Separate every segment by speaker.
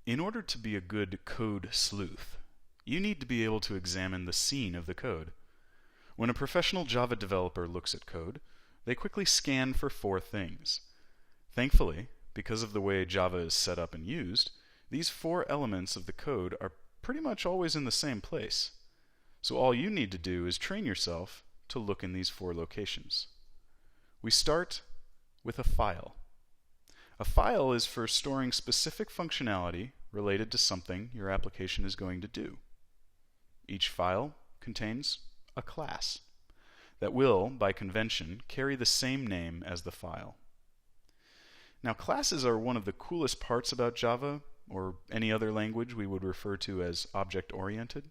Speaker 1: In order to be a good code sleuth, you need to be able to examine the scene of the code. When a professional Java developer looks at code, they quickly scan for four things. Thankfully, because of the way Java is set up and used, these four elements of the code are pretty much always in the same place. So all you need to do is train yourself to look in these four locations. We start with a file. A file is for storing specific functionality related to something your application is going to do. Each file contains a class that will, by convention, carry the same name as the file. Now, classes are one of the coolest parts about Java, or any other language we would refer to as object-oriented.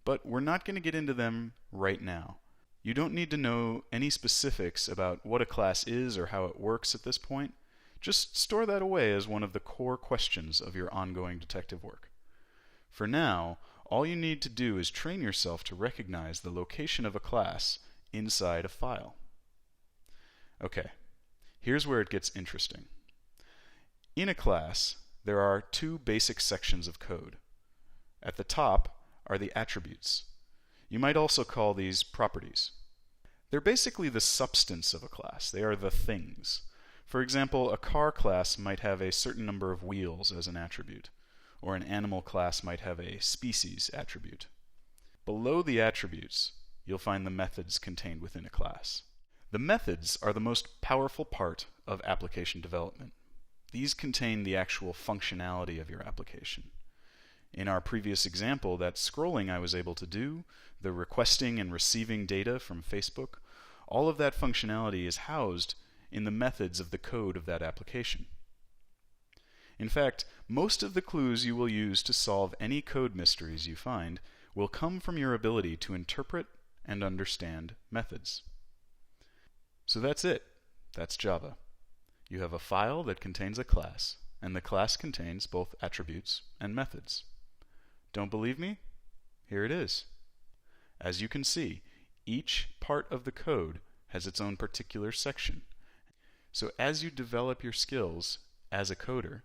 Speaker 1: But we're not going to get into them right now. You don't need to know any specifics about what a class is or how it works at this point. Just store that away as one of the core questions of your ongoing detective work. For now, all you need to do is train yourself to recognize the location of a class inside a file. Okay, here's where it gets interesting. In a class, there are two basic sections of code. At the top are the attributes. You might also call these properties. They're basically the substance of a class. They are the things. For example, a car class might have a certain number of wheels as an attribute, or an animal class might have a species attribute. Below the attributes, you'll find the methods contained within a class. The methods are the most powerful part of application development. These contain the actual functionality of your application. In our previous example, that scrolling I was able to do, the requesting and receiving data from Facebook, all of that functionality is housed in the methods of the code of that application. In fact, most of the clues you will use to solve any code mysteries you find will come from your ability to interpret and understand methods. So that's it. That's Java. You have a file that contains a class, and the class contains both attributes and methods. Don't believe me? Here it is. As you can see, each part of the code has its own particular section. So as you develop your skills as a coder,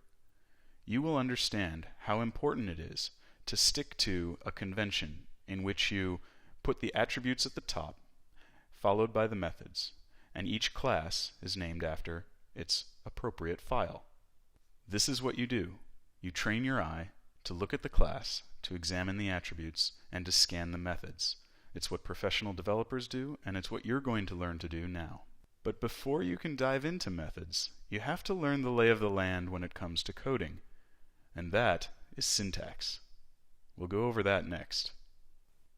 Speaker 1: you will understand how important it is to stick to a convention in which you put the attributes at the top, followed by the methods, and each class is named after its appropriate file. This is what you do. You train your eye to look at the class, to examine the attributes, and to scan the methods. It's what professional developers do, and it's what you're going to learn to do now. But before you can dive into methods, you have to learn the lay of the land when it comes to coding, and that is syntax. We'll go over that next.